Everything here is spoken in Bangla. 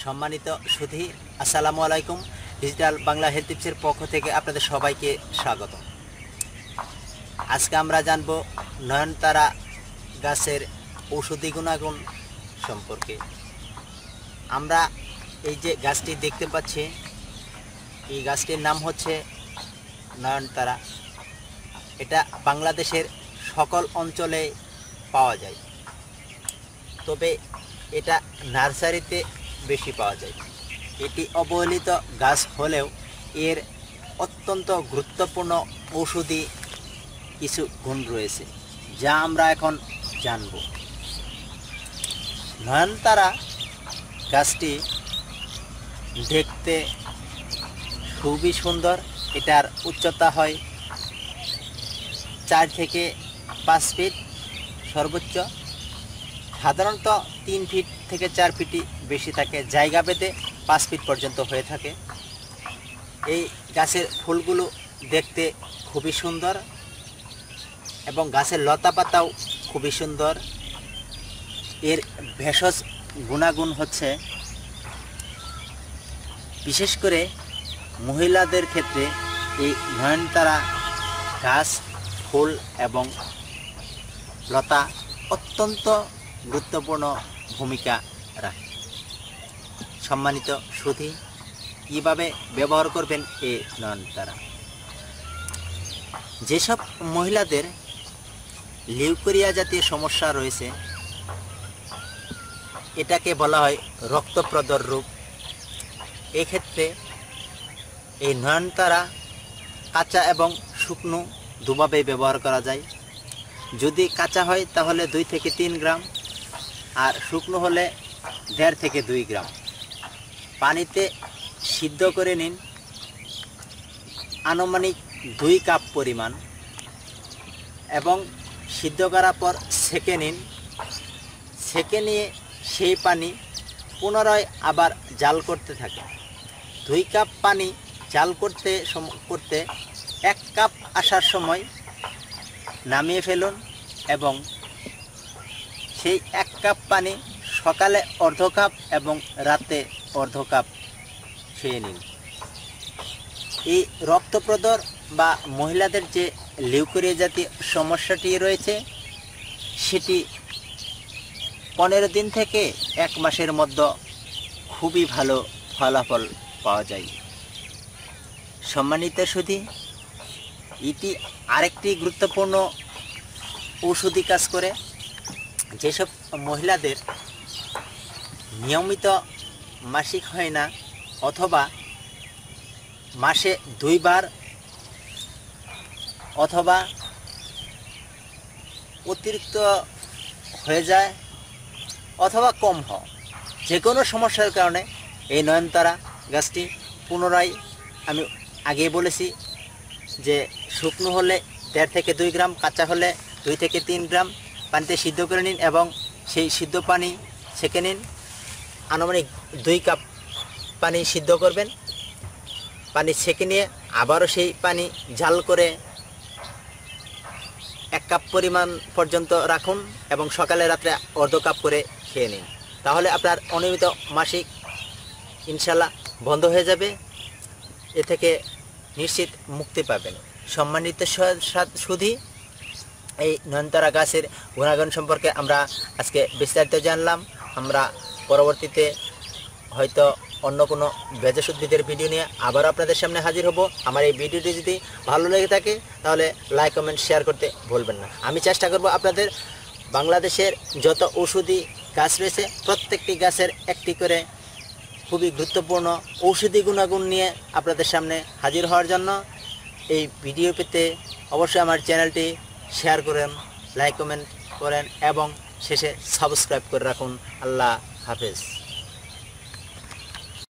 সম্মানিত সুধী, আসসালামু আলাইকুম। ডিজিটাল বাংলা হেলথ টিপসের পক্ষ থেকে আপনাদের সবাইকে স্বাগত। আজকে আমরা জানব নয়নতারা গাছের ঔষধি গুণাগুণ সম্পর্কে। আমরা এই যে গাছটি দেখতে পাচ্ছি, এই গাছটির নাম হচ্ছে নয়নতারা। এটা বাংলাদেশের সকল অঞ্চলে পাওয়া যায়, তবে এটা নার্সারিতে বেশি পাওয়া যায়। এটি অবহেলিত গাছ হলেও এর অত্যন্ত গুরুত্বপূর্ণ ঔষধি কিছু গুণ রয়েছে, যা আমরা এখন জানব। নয়নতারা গাছটি দেখতে খুবই সুন্দর। এটার উচ্চতা হয় 4 থেকে 5 ফিট সর্বোচ্চ, সাধারণত 3 ফিট থেকে 4 ফিটই বেশি থাকে, জায়গা ভেদে 5 ফিট পর্যন্ত হয়ে থাকে। এই গাছের ফুলগুলো দেখতে খুবই সুন্দর এবং গাছের লতা পাতাও খুবই সুন্দর। এর ভেষজ গুণাগুণ হচ্ছে, বিশেষ করে মহিলাদের ক্ষেত্রে এই নয়নতারা গাছ, ফুল এবং লতা অত্যন্ত গুরুত্বপূর্ণ ভূমিকা রাখে। সম্মানিত সুধী, কীভাবে ব্যবহার করবেন এই নয়নতারা? যেসব মহিলাদের লিউকেরিয়া জাতীয় সমস্যা রয়েছে, এটাকে বলা হয় রক্তপ্রদর রোগ। এক্ষেত্রে এই নয়নতারা কাঁচা এবং শুকনো দুভাবে ব্যবহার করা যায়। যদি কাঁচা হয় তাহলে 2 থেকে 3 গ্রাম, আর শুকনো হলে 1.5 থেকে 2 গ্রাম পানিতে সিদ্ধ করে নিন, আনুমানিক 2 কাপ পরিমাণ, এবং সিদ্ধ করার পর ছেঁকে নিন। ছেঁকে নিয়ে সেই পানি পুনরায় আবার জাল করতে থাকে। 2 কাপ পানি জাল করতে 1 কাপ আসার সময় নামিয়ে ফেলুন, এবং সেই 1 কাপ পানি সকালে অর্ধ কাপ এবং রাতে অর্ধ কাপ খেয়ে নিন। এই রক্তপ্রদর বা মহিলাদের যে লিউকেরিয়া জাতীয় সমস্যাটি রয়েছে, সেটি 15 দিন থেকে 1 মাসের মধ্যে খুবই ভালো ফলাফল পাওয়া যায়। সম্মানিত সুধী, এটি আরেকটি গুরুত্বপূর্ণ ঔষধি কাজ করে। যেসব মহিলাদের নিয়মিত মাসিক হয় না, অথবা মাসে 2 বার, অথবা অতিরিক্ত হয়ে যায়, অথবা কম হয়, যে কোনো সমস্যার কারণে এই নয়নতারা গাছটি পুনরায়, আমি আগেই বলেছি যে শুকনো হলে 1.5 থেকে 2 গ্রাম, কাঁচা হলে 2 থেকে 3 গ্রাম পানিতে সিদ্ধ করে নিন, এবং সেই সিদ্ধ পানি ছেঁকে নিন। আনুমানিক 2 কাপ পানি সিদ্ধ করবেন। পানি ছেঁকে নিয়ে আবারও সেই পানি জাল করে 1 কাপ পরিমাণ পর্যন্ত রাখুন, এবং সকালে রাত্রে অর্ধ কাপ করে খেয়ে নিন। তাহলে আপনার অনিয়মিত মাসিক ইনশাল্লাহ বন্ধ হয়ে যাবে। এ থেকে নিশ্চিত মুক্তি পাবেন। সম্মানিত সুধী, এই নয়নতারা গাছের গুণাগুণ সম্পর্কে আমরা আজকে বিস্তারিত জানলাম। আমরা পরবর্তীতে হয়তো অন্য কোনো ভেষজ উদ্ভিদের ভিডিও নিয়ে আবার আপনাদের সামনে হাজির হব। আমার এই ভিডিওটি যদি ভালো লেগে থাকে তাহলে লাইক, কমেন্ট, শেয়ার করতে ভুলবেন না। আমি চেষ্টা করব আপনাদের বাংলাদেশের যত ঔষধি গাছ রয়েছে, প্রত্যেকটি গাছের একটি করে খুবই গুরুত্বপূর্ণ ঔষধি গুণাগুণ নিয়ে আপনাদের সামনে হাজির হওয়ার জন্য। এই ভিডিও পেতে অবশ্যই আমার চ্যানেলটি শেয়ার করেন, লাইক, কমেন্ট করেন, এবং শেষে সাবস্ক্রাইব করে রাখুন। আল্লাহ হাফেজ।